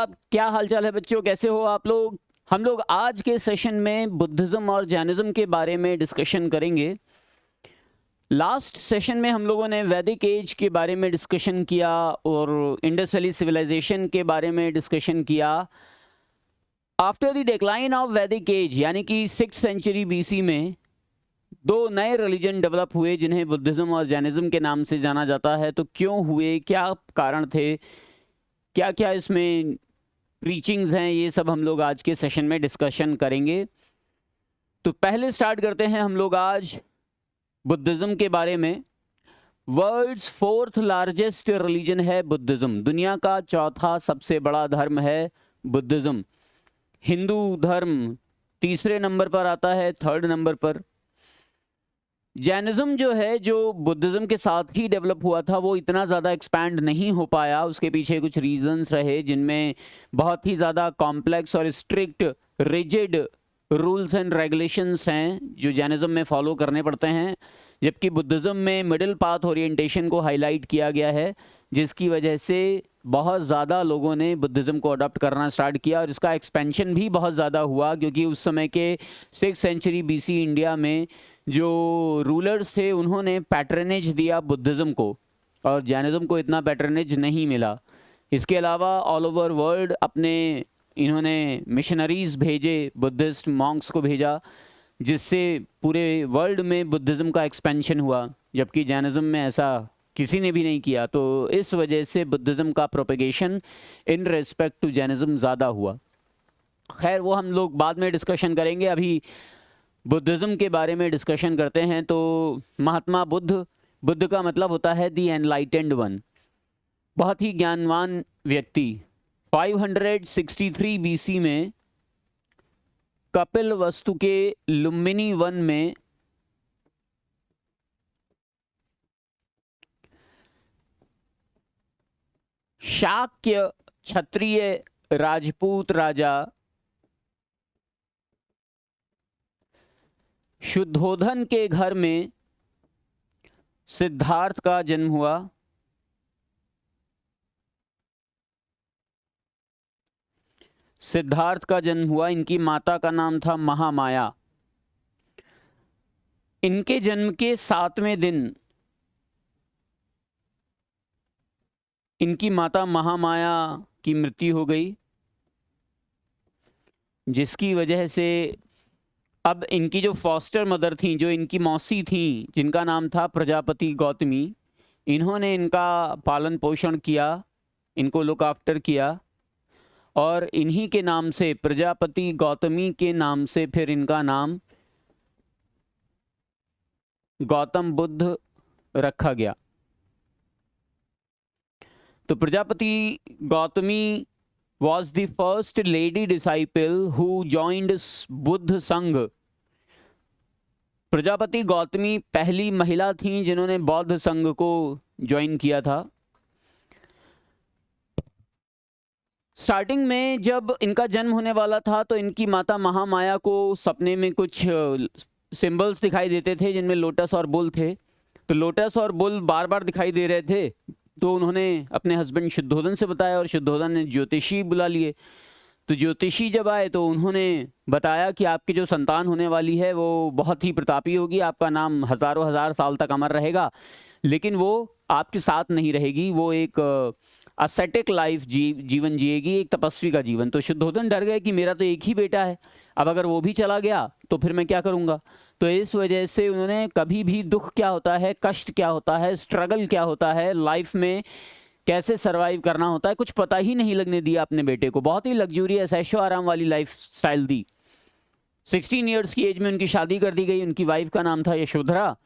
आदाब, क्या हालचाल है बच्चों, कैसे हो आप लोग। हम लोग आज के सेशन में बुद्धिज़्म और जैनिज़्म के बारे में डिस्कशन करेंगे। लास्ट सेशन में हम लोगों ने वैदिक एज के बारे में डिस्कशन किया और इंडस वैली सिविलाइजेशन के बारे में डिस्कशन किया। आफ्टर द डिक्लाइन ऑफ वैदिक एज यानी कि 6th सेंचुरी BC में दो नए रिलीजन डेवलप हुए जिन्हें बुद्धिज़्म और जैनिज़्म के नाम से जाना जाता है। तो क्यों हुए, क्या कारण थे, क्या क्या इसमें प्रीचिंग्स हैं, ये सब हम लोग आज के सेशन में डिस्कशन करेंगे। तो पहले स्टार्ट करते हैं हम लोग आज बुद्धिज़्म के बारे में। वर्ल्ड्स 4th लार्जेस्ट रिलीजन है बुद्धिज़्म। दुनिया का चौथा सबसे बड़ा धर्म है बुद्धिज़्म। हिंदू धर्म तीसरे नंबर पर आता है, 3rd नंबर पर। जैनिज़्म जो है, जो बुद्धिज़्म के साथ ही डेवलप हुआ था, वो इतना ज़्यादा एक्सपैंड नहीं हो पाया। उसके पीछे कुछ रीजंस रहे जिनमें बहुत ही ज़्यादा कॉम्प्लेक्स और strict rigid rules and regulations हैं जो जैनिज़्म में फॉलो करने पड़ते हैं, जबकि बुद्धिज़्म में मिडिल पाथ ओरिएंटेशन को हाईलाइट किया गया है, जिसकी वजह से बहुत ज़्यादा लोगों ने बुद्धिज़्म को अडॉप्ट करना स्टार्ट किया और इसका एक्सपेंशन भी बहुत ज़्यादा हुआ, क्योंकि उस समय के 6th सेंचुरी BC इंडिया में जो रूलर्स थे उन्होंने पैट्रनेज दिया बुद्धिज़्म को और जैनिज़्म को इतना पैट्रनेज नहीं मिला। इसके अलावा ऑल ओवर वर्ल्ड इन्होंने मिशनरीज़ भेजे, बुद्धिस्ट मॉन्क्स को भेजा, जिससे पूरे वर्ल्ड में बुद्धिज़्म का एक्सपेंशन हुआ, जबकि जैनिज़्म में ऐसा किसी ने भी नहीं किया। तो इस वजह से बुद्धिज़्म का propagation in respect to Jainism ज़्यादा हुआ। खैर, वो हम लोग बाद में डिस्कशन करेंगे। अभी बुद्धिज़्म के बारे में डिस्कशन करते हैं। तो महात्मा बुद्ध का मतलब होता है दी एनलाइटेंड वन, बहुत ही ज्ञानवान व्यक्ति। 563 BC में कपिल वस्तु के लुम्बिनी वन में शाक्य क्षत्रिय राजपूत राजा शुद्धोधन के घर में सिद्धार्थ का जन्म हुआ। इनकी माता का नाम था महामाया। इनके जन्म के 7वें दिन इनकी माता महामाया की मृत्यु हो गई, जिसकी वजह से अब इनकी जो फॉस्टर मदर थी, जो इनकी मौसी थी, जिनका नाम था प्रजापति गौतमी, इन्होंने इनका पालन पोषण किया, इनको लुक आफ्टर किया और इन्हीं के नाम से, प्रजापति गौतमी के नाम से, फिर इनका नाम गौतम बुद्ध रखा गया। तो Prajapati Gautami was the first lady disciple who joined Buddha संघ। प्रजापति गौतमी पहली महिला थी जिन्होंने बौद्ध संघ को ज्वाइन किया था। स्टार्टिंग में जब इनका जन्म होने वाला था तो इनकी माता महामाया को सपने में कुछ सिंबल्स दिखाई देते थे जिनमें लोटस और बुल थे। तो लोटस और बुल बार बार दिखाई दे रहे थे, तो उन्होंने अपने हस्बैंड शुद्धोधन से बताया और शुद्धोधन ने ज्योतिषी बुला लिए। तो ज्योतिषी जब आए तो उन्होंने बताया कि आपकी जो संतान होने वाली है वो बहुत ही प्रतापी होगी, आपका नाम हज़ारों हज़ार साल तक अमर रहेगा, लेकिन वो आपके साथ नहीं रहेगी, वो एक असेटिक लाइफ जीवन जिएगी, एक तपस्वी का जीवन। तो शुद्धोधन डर गए कि मेरा तो एक ही बेटा है, अब अगर वो भी चला गया तो फिर मैं क्या करूँगा। तो इस वजह से उन्होंने कभी भी दुख क्या होता है, कष्ट क्या होता है, स्ट्रगल क्या होता है, लाइफ में कैसे सरवाइव करना होता है, कुछ पता ही नहीं लगने दिया अपने बेटे को। बहुत ही लग्जूरियस ऐशो आराम वाली लाइफ स्टाइल दी। 16 ईयर्स की एज में उनकी शादी कर दी गई। उनकी वाइफ का नाम था यशोधरा।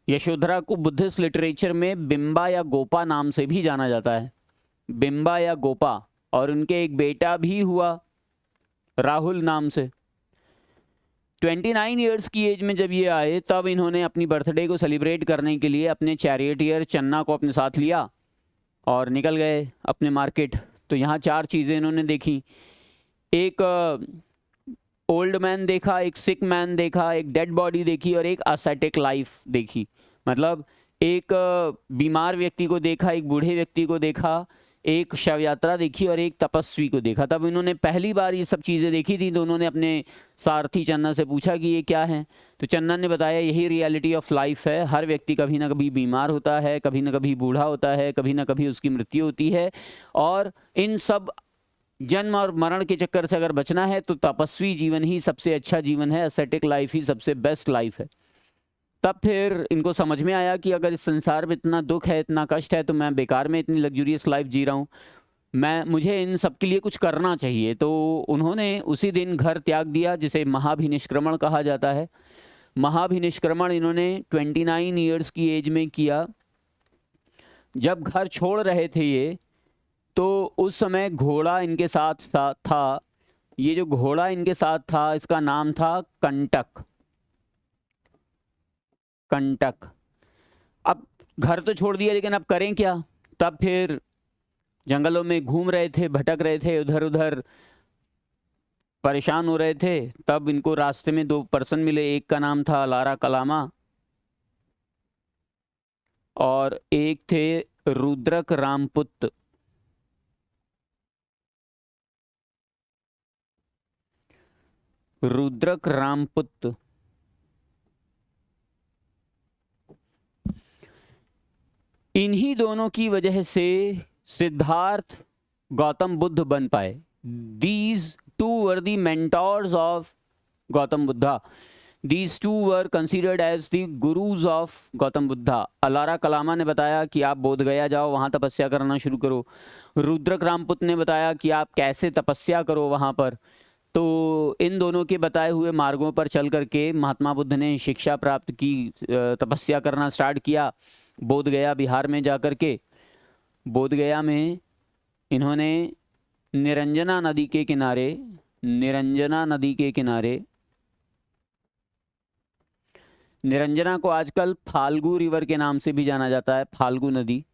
यशोधरा को बुद्धिस्ट लिटरेचर में बिंबा या गोपा नाम से भी जाना जाता है, बिंबा या गोपा। और उनके एक बेटा भी हुआ राहुल नाम से। 29 ईयर्स की एज में जब ये आए तब इन्होंने अपनी बर्थडे को सेलिब्रेट करने के लिए अपने चैरियटियर चन्ना को अपने साथ लिया और निकल गए अपने मार्केट। तो यहाँ 4 चीज़ें इन्होंने देखी। एक ओल्ड मैन देखा, एक सिक मैन देखा, एक डेड बॉडी देखी और एक असेटिक लाइफ देखी। मतलब एक बीमार व्यक्ति को देखा, एक बूढ़े व्यक्ति को देखा, एक शव यात्रा देखी और एक तपस्वी को देखा। तब इन्होंने पहली बार ये सब चीज़ें देखी थी, तो उन्होंने अपने सारथी चन्ना से पूछा कि ये क्या है। तो चन्ना ने बताया यही रियलिटी ऑफ लाइफ है, हर व्यक्ति कभी ना कभी बीमार होता है, कभी ना कभी बूढ़ा होता है, कभी ना कभी उसकी मृत्यु होती है, और इन सब जन्म और मरण के चक्कर से अगर बचना है तो तपस्वी जीवन ही सबसे अच्छा जीवन है, एस्थेटिक लाइफ ही सबसे बेस्ट लाइफ है। तब फिर इनको समझ में आया कि अगर इस संसार में इतना दुख है, इतना कष्ट है, तो मैं बेकार में इतनी लग्जूरियस लाइफ जी रहा हूँ, मुझे इन सब के लिए कुछ करना चाहिए। तो उन्होंने उसी दिन घर त्याग दिया, जिसे महाभिनिष्क्रमण कहा जाता है। महाभिनिष्क्रमण इन्होंने 29 ईयर्स की एज में किया। जब घर छोड़ रहे थे ये, तो उस समय घोड़ा इनके साथ था। ये जो घोड़ा इनके साथ था, इसका नाम था कंटक। कंटक। अब घर तो छोड़ दिया, लेकिन अब करें क्या। तब फिर जंगलों में घूम रहे थे, भटक रहे थे, उधर उधर परेशान हो रहे थे। तब इनको रास्ते में 2 पर्सन मिले, एक का नाम था अलारा कलामा और एक थे रुद्रक रामपुत। रुद्रक रामपुत। इन्हीं दोनों की वजह से सिद्धार्थ गौतम बुद्ध बन पाए। These two were the mentors of Gautam Buddha. These two were considered as the gurus of Gautam Buddha. Alara Kalama ने बताया कि आप बोध गया जाओ, वहाँ तपस्या करना शुरू करो। रुद्रक रामपुत ने बताया कि आप कैसे तपस्या करो वहाँ पर। तो इन दोनों के बताए हुए मार्गों पर चल करके महात्मा बुद्ध ने शिक्षा प्राप्त की, तपस्या करना स्टार्ट किया। बोध गया बिहार में जाकर के, बोध गया में इन्होंने निरंजना नदी के किनारे, निरंजना नदी के किनारे, निरंजना को आजकल फाल्गु रिवर के नाम से भी जाना जाता है, फाल्गु नदी।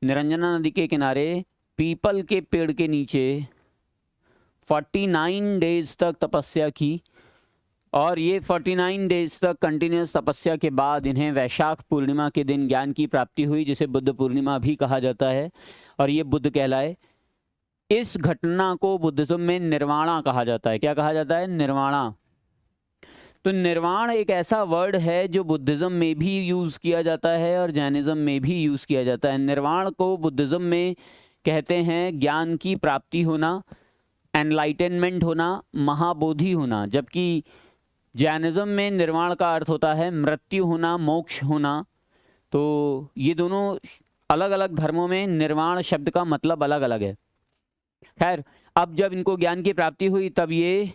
निरंजना नदी के किनारे पीपल के पेड़ के नीचे 49 डेज तक तपस्या की। और ये 49 डेज तक कंटिन्यूस तपस्या के बाद इन्हें वैशाख पूर्णिमा के दिन ज्ञान की प्राप्ति हुई, जिसे बुद्ध पूर्णिमा भी कहा जाता है, और ये बुद्ध कहलाए। इस घटना को बुद्धिज्म में निर्वाणा कहा जाता है। क्या कहा जाता है? निर्वाणा। तो निर्वाण एक ऐसा वर्ड है जो बुद्धिज्म में भी यूज़ किया जाता है और जैनिज्म में भी यूज़ किया जाता है। निर्वाण को बुद्धिज्म में कहते हैं ज्ञान की प्राप्ति होना, एनलाइटनमेंट होना, महाबोधि होना, जबकि जैनिज्म में निर्वाण का अर्थ होता है मृत्यु होना, मोक्ष होना। तो ये दोनों अलग अलग धर्मों में निर्वाण शब्द का मतलब अलग अलग है। खैर, अब जब इनको ज्ञान की प्राप्ति हुई, तब ये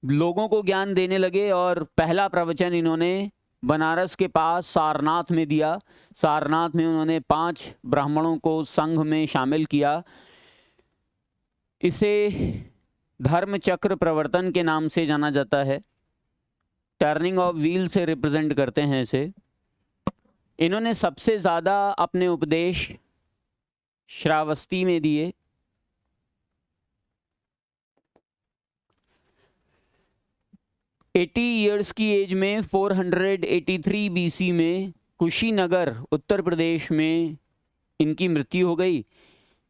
लोगों को ज्ञान देने लगे और पहला प्रवचन इन्होंने बनारस के पास सारनाथ में दिया। सारनाथ में उन्होंने 5 ब्राह्मणों को संघ में शामिल किया। इसे धर्म चक्र प्रवर्तन के नाम से जाना जाता है। टर्निंग ऑफ व्हील से रिप्रेजेंट करते हैं इसे। इन्होंने सबसे ज़्यादा अपने उपदेश श्रावस्ती में दिए। एटी ईयर्स की एज में 483 BC में कुशीनगर उत्तर प्रदेश में इनकी मृत्यु हो गई,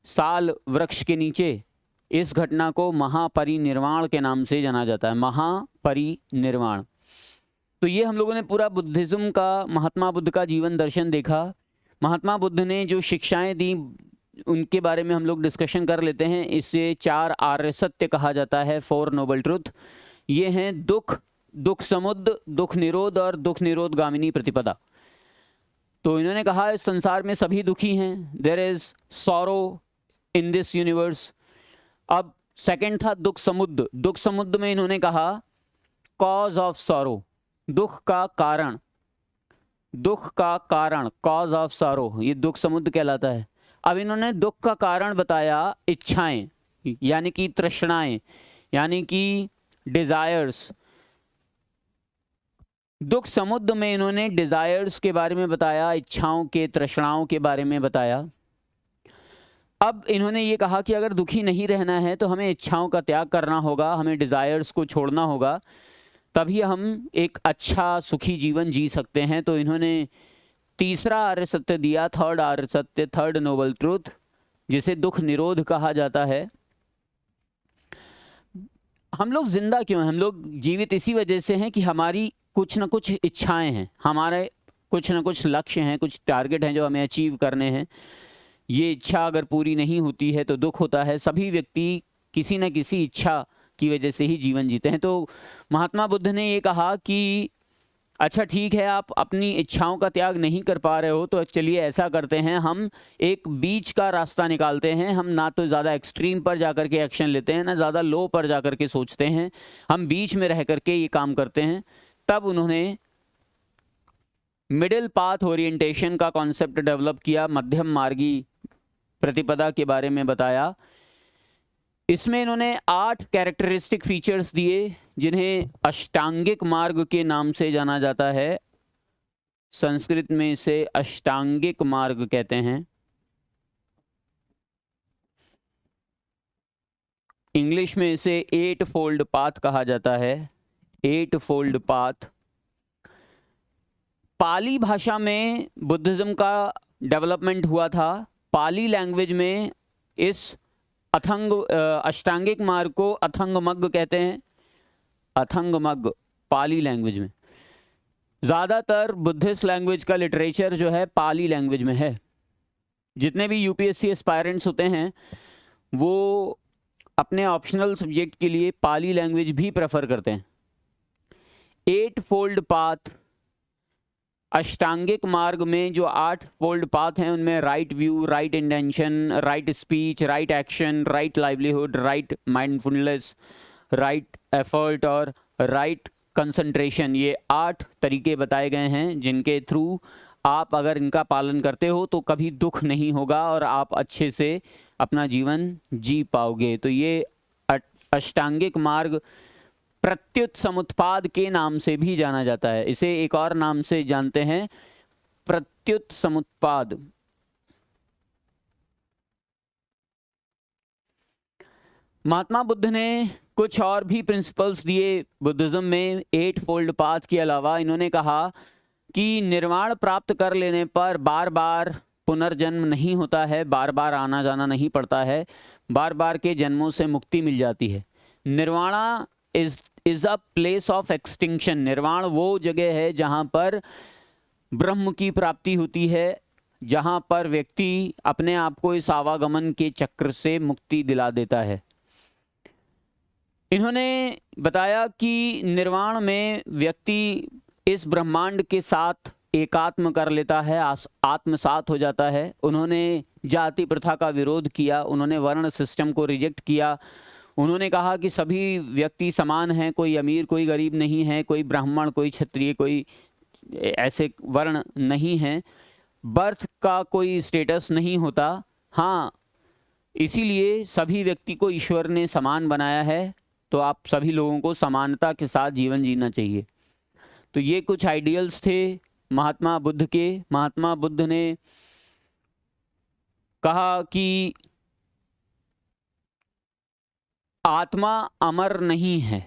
साल वृक्ष के नीचे। इस घटना को महापरिनिर्वाण के नाम से जाना जाता है, महापरिनिर्वाण। तो ये हम लोगों ने पूरा बुद्धिज्म का, महात्मा बुद्ध का जीवन दर्शन देखा। महात्मा बुद्ध ने जो शिक्षाएं दी उनके बारे में हम लोग डिस्कशन कर लेते हैं। इसे 4 आर्य सत्य कहा जाता है, 4 नोबल ट्रुथ। ये हैं दुख, दुख समुद्र, दुख निरोध और दुख निरोध गामिनी प्रतिपदा। तो इन्होंने कहा इस संसार में सभी दुखी हैं, there is sorrow in this universe. अब सेकंड था दुख समुद्र। दुख समुद्र में इन्होंने कहा कॉज ऑफ सॉरो, दुख का कारण, दुख का कारण, कॉज ऑफ सॉरो, ये दुख समुद्र कहलाता है। अब इन्होंने दुख का कारण बताया इच्छाएं, यानी कि तृष्णाएं, यानी कि डिजायर्स। दुख समुद्र में इन्होंने डिजायर्स के बारे में बताया, इच्छाओं के, तृष्णाओं के बारे में बताया। अब इन्होंने ये कहा कि अगर दुखी नहीं रहना है तो हमें इच्छाओं का त्याग करना होगा, हमें डिजायर्स को छोड़ना होगा, तभी हम एक अच्छा सुखी जीवन जी सकते हैं। तो इन्होंने तीसरा आर्य सत्य दिया, 3rd आर्य सत्य, 3rd नोबल ट्रूथ, जिसे दुख निरोध कहा जाता है। हम लोग जिंदा क्यों हैं? हम लोग जीवित इसी वजह से हैं कि हमारी कुछ ना कुछ इच्छाएं हैं, हमारे कुछ ना कुछ लक्ष्य हैं, कुछ टारगेट हैं जो हमें अचीव करने हैं। ये इच्छा अगर पूरी नहीं होती है तो दुख होता है। सभी व्यक्ति किसी न किसी इच्छा की वजह से ही जीवन जीते हैं। तो महात्मा बुद्ध ने ये कहा कि अच्छा ठीक है, आप अपनी इच्छाओं का त्याग नहीं कर पा रहे हो, तो चलिए ऐसा करते हैं, हम एक बीच का रास्ता निकालते हैं। हम ना तो ज़्यादा एक्सट्रीम पर जाकर के एक्शन लेते हैं, ना ज़्यादा लो पर जाकर के सोचते हैं, हम बीच में रह करके ये काम करते हैं। तब उन्होंने मिडिल पाथ ओरिएंटेशन का कॉन्सेप्ट डेवलप किया, मध्यम मार्गी प्रतिपदा के बारे में बताया। इसमें इन्होंने 8 कैरेक्टरिस्टिक फीचर्स दिए जिन्हें अष्टांगिक मार्ग के नाम से जाना जाता है। संस्कृत में इसे अष्टांगिक मार्ग कहते हैं, इंग्लिश में इसे 8 फोल्ड पाथ कहा जाता है। 8 फोल्ड पाथ। पाली भाषा में बुद्धिज्म का डेवलपमेंट हुआ था। पाली लैंग्वेज में इस अष्टांगिक मार्ग को अथंगमग्ग कहते हैं। अथंगमग्ग पाली लैंग्वेज में। ज़्यादातर बुद्धिस्ट लैंग्वेज का लिटरेचर जो है पाली लैंग्वेज में है। जितने भी यूपीएससी एस्पायरेंट्स होते हैं वो अपने ऑप्शनल सब्जेक्ट के लिए पाली लैंग्वेज भी प्रेफर करते हैं। 8 फोल्ड पाथ, अष्टांगिक मार्ग में जो 8 फोल्ड पाथ हैं उनमें right view, right intention, right speech, right action, right livelihood, right mindfulness, right effort और राइट कंसंट्रेशन, ये 8 तरीके बताए गए हैं जिनके थ्रू आप अगर इनका पालन करते हो तो कभी दुख नहीं होगा और आप अच्छे से अपना जीवन जी पाओगे। तो ये अष्टांगिक मार्ग प्रत्युत समुत्पाद के नाम से भी जाना जाता है। इसे एक और नाम से जानते हैं, प्रत्युत समुत्पाद। महात्मा बुद्ध ने कुछ और भी प्रिंसिपल्स दिए बुद्धिज्म में 8 फोल्ड पाथ के अलावा। इन्होंने कहा कि निर्वाण प्राप्त कर लेने पर बार बार पुनर्जन्म नहीं होता है, बार बार आना जाना नहीं पड़ता है, बार बार के जन्मों से मुक्ति मिल जाती है। Nirvana is a place of extinction. Nirvana वो जगह है जहाँ पर ब्रह्म की प्राप्ति होती है, जहाँ पर व्यक्ति अपने आप को इस आवागमन के चक्र से मुक्ति दिला देता है। इन्होंने बताया कि निर्वाण में व्यक्ति इस ब्रह्मांड के साथ एकात्म कर लेता है, आत्मसात हो जाता है। उन्होंने जाति प्रथा का विरोध किया, उन्होंने वर्ण सिस्टम को रिजेक्ट किया। उन्होंने कहा कि सभी व्यक्ति समान हैं, कोई अमीर कोई गरीब नहीं है, कोई ब्राह्मण कोई क्षत्रिय कोई ऐसे वर्ण नहीं है, बर्थ का कोई स्टेटस नहीं होता। हाँ, इसीलिए सभी व्यक्ति को ईश्वर ने समान बनाया है, तो आप सभी लोगों को समानता के साथ जीवन जीना चाहिए। तो ये कुछ आइडियल्स थे महात्मा बुद्ध के। महात्मा बुद्ध ने कहा कि आत्मा अमर नहीं है,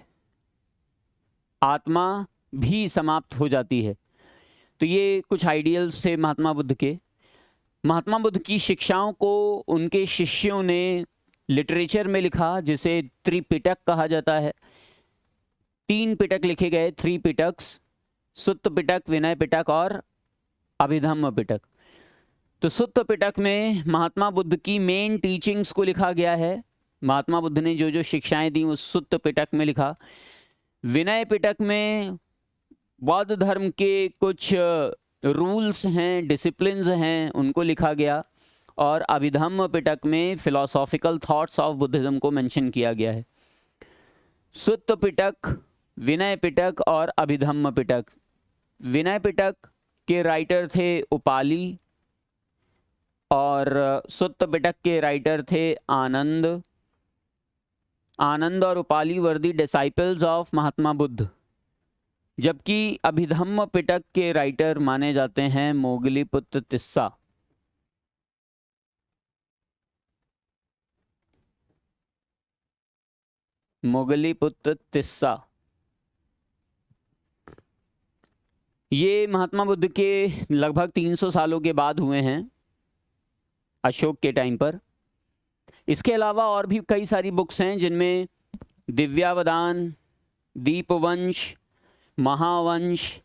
आत्मा भी समाप्त हो जाती है। तो ये कुछ आइडियल्स थे महात्मा बुद्ध के। महात्मा बुद्ध की शिक्षाओं को उनके शिष्यों ने लिटरेचर में लिखा, जिसे त्रिपिटक कहा जाता है। 3 पिटक लिखे गए, 3 पिटक्स, सुत्त पिटक, विनय पिटक और अभिधम्म पिटक। तो सुत्त पिटक में महात्मा बुद्ध की मेन टीचिंग्स को लिखा गया है। महात्मा बुद्ध ने जो जो शिक्षाएं दी वो सुत्त पिटक में लिखा। विनय पिटक में बौद्ध धर्म के कुछ रूल्स हैं, डिसिप्लिन्स हैं, उनको लिखा गया। और अभिधम्म पिटक में फिलोसॉफिकल थॉट्स ऑफ बुद्धिज्म को मेंशन किया गया है। सुत्त पिटक, विनय पिटक और अभिधम्म पिटक। विनय पिटक के राइटर थे उपाली और सुत्त पिटक के राइटर थे आनंद। आनंद और Upali were the disciples of Mahatma Buddha, जबकि अभिधम्म पिटक के राइटर माने जाते हैं मोगलीपुत्र तिस्सा। मोगलीपुत्र तिस्सा ये महात्मा बुद्ध के लगभग 300 सालों के बाद हुए हैं, अशोक के टाइम पर। इसके अलावा और भी कई सारी बुक्स हैं जिनमें दिव्यावदान, दीपवंश, महावंश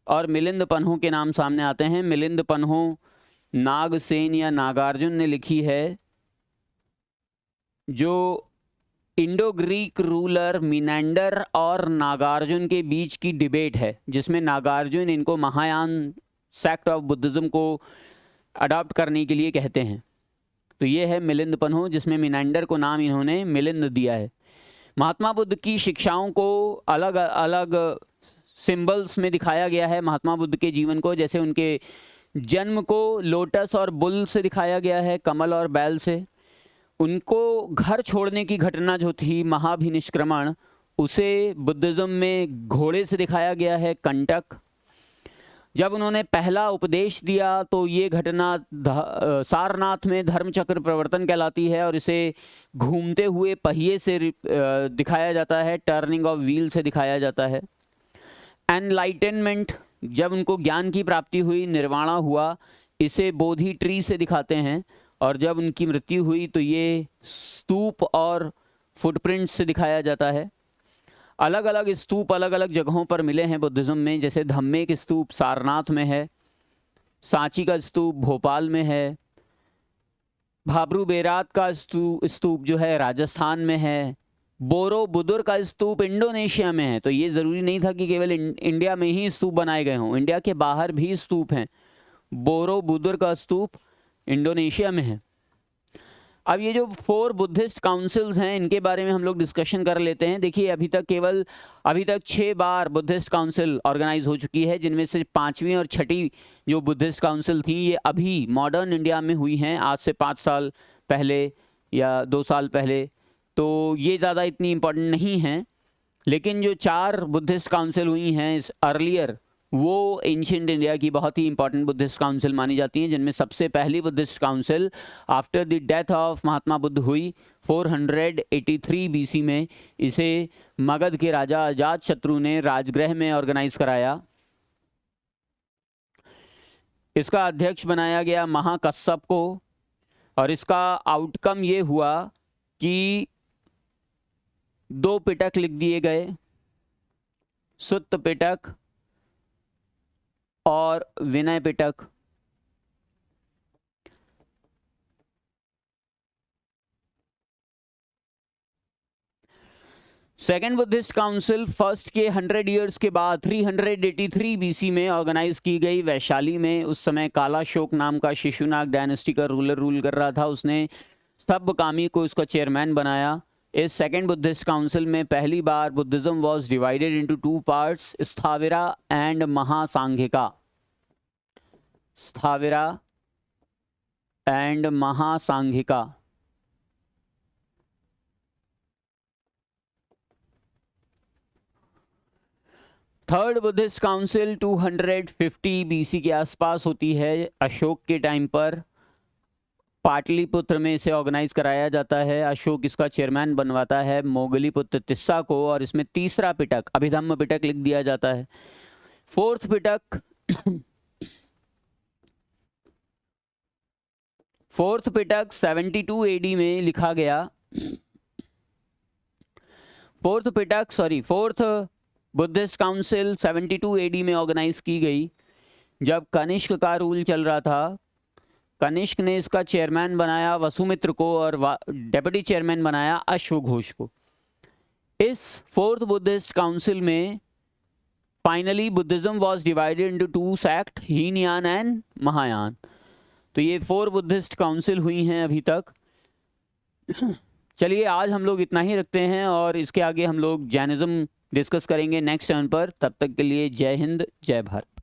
और मिलिंद पन्हो के नाम सामने आते हैं। मिलिंद पन्हो नागसेन या नागार्जुन ने लिखी है, जो इंडो ग्रीक रूलर मिनेंडर और नागार्जुन के बीच की डिबेट है, जिसमें नागार्जुन इनको महायान सेक्ट ऑफ बुद्धिज़्म को अडॉप्ट करने के लिए कहते हैं। तो ये है मिलिंद पन्हो, जिसमें मिनेंडर को नाम इन्होंने मिलिंद दिया है। महात्मा बुद्ध की शिक्षाओं को अलग अलग सिंबल्स में दिखाया गया है। महात्मा बुद्ध के जीवन को, जैसे उनके जन्म को लोटस और बुल से दिखाया गया है, कमल और बैल से। उनको घर छोड़ने की घटना जो थी, महाभिनिष्क्रमण, उसे बुद्धिज़्म में घोड़े से दिखाया गया है, कंटक। जब उन्होंने पहला उपदेश दिया तो ये घटना सारनाथ में धर्मचक्र प्रवर्तन कहलाती है, और इसे घूमते हुए पहिए से दिखाया जाता है, टर्निंग ऑफ व्हील से दिखाया जाता है। एनलाइटनमेंट, जब उनको ज्ञान की प्राप्ति हुई, निर्वाणा हुआ, इसे बोधि ट्री से दिखाते हैं। और जब उनकी मृत्यु हुई तो ये स्तूप और फुटप्रिंट से दिखाया जाता है। अलग अलग स्तूप अलग अलग जगहों पर मिले हैं बुद्धिज़्म में, जैसे धम्मे के स्तूप सारनाथ में है, सांची का स्तूप भोपाल में है, भाबरू बेरात का स्तूप जो है राजस्थान में है, बोरो बुदुर का स्तूप इंडोनेशिया में है। तो ये ज़रूरी नहीं था कि केवल इंडिया में ही स्तूप बनाए गए हों, इंडिया के बाहर भी स्तूप हैं। बोरो बुदुर का स्तूप इंडोनेशिया में है। अब ये जो 4 बुद्धिस्ट काउंसिल्स हैं, इनके बारे में हम लोग डिस्कशन कर लेते हैं। देखिए, अभी तक 6 बार बुद्धिस्ट काउंसिल ऑर्गेनाइज हो चुकी है, जिनमें से 5वीं और 6ठी जो बुद्धिस्ट काउंसिल थी, ये अभी मॉडर्न इंडिया में हुई हैं, आज से 5 साल पहले या 2 साल पहले। तो ये ज़्यादा इतनी इम्पोर्टेंट नहीं हैं। लेकिन जो 4 बुद्धिस्ट काउंसिल हुई हैं इस अर्लियर, वो एंशिएंट इंडिया की बहुत ही इंपॉर्टेंट बुद्धिस्ट काउंसिल मानी जाती हैं, जिनमें सबसे पहली Buddhist council after the death of Mahatma Buddha हुई 483 BC में। इसे मगध के राजा अजातशत्रु ने राजगृह में ऑर्गेनाइज कराया। इसका अध्यक्ष बनाया गया महाकश्यप को, और इसका आउटकम ये हुआ कि 2 पिटक लिख दिए गए, सुत्त पिटक और Vinaya Pitaka. Second Buddhist council first के 100 ईयर्स के बाद 383 BC में ऑर्गेनाइज की गई वैशाली में। उस समय कालाशोक नाम का शिशुनाग डायनेस्टी का रूलर रूल कर रहा था। उसने सब्बकामी को उसका चेयरमैन बनाया। इस सेकेंड बुद्धिस्ट काउंसिल में पहली बार Buddhism was divided into 2 parts, Sthavira and Mahasanghika. Sthavira and Mahasanghika. Third Buddhist council 250 BC के आसपास होती है, अशोक के टाइम पर। पाटलिपुत्र में इसे ऑर्गेनाइज कराया जाता है। अशोक इसका चेयरमैन बनवाता है मोगलीपुत्र तिस्सा को, और इसमें तीसरा पिटक अभिधम्म पिटक लिख दिया जाता है। फोर्थ पिटक 72 AD में लिखा गया। फोर्थ बुद्धिस्ट काउंसिल 72 AD में ऑर्गेनाइज की गई, जब कनिष्क का रूल चल रहा था। कनिष्क ने इसका चेयरमैन बनाया वसुमित्र को, और डेप्यूटी चेयरमैन बनाया अश्वघोष को। इस फोर्थ बुद्धिस्ट काउंसिल में finally Buddhism was divided into 2 sect, Hinayana and Mahayana. तो ये 4 बुद्धिस्ट काउंसिल हुई हैं अभी तक। चलिए, आज हम लोग इतना ही रखते हैं, और इसके आगे हम लोग जैनिज्म डिस्कस करेंगे नेक्स्ट टर्न पर। तब तक के लिए जय हिंद, जय भारत।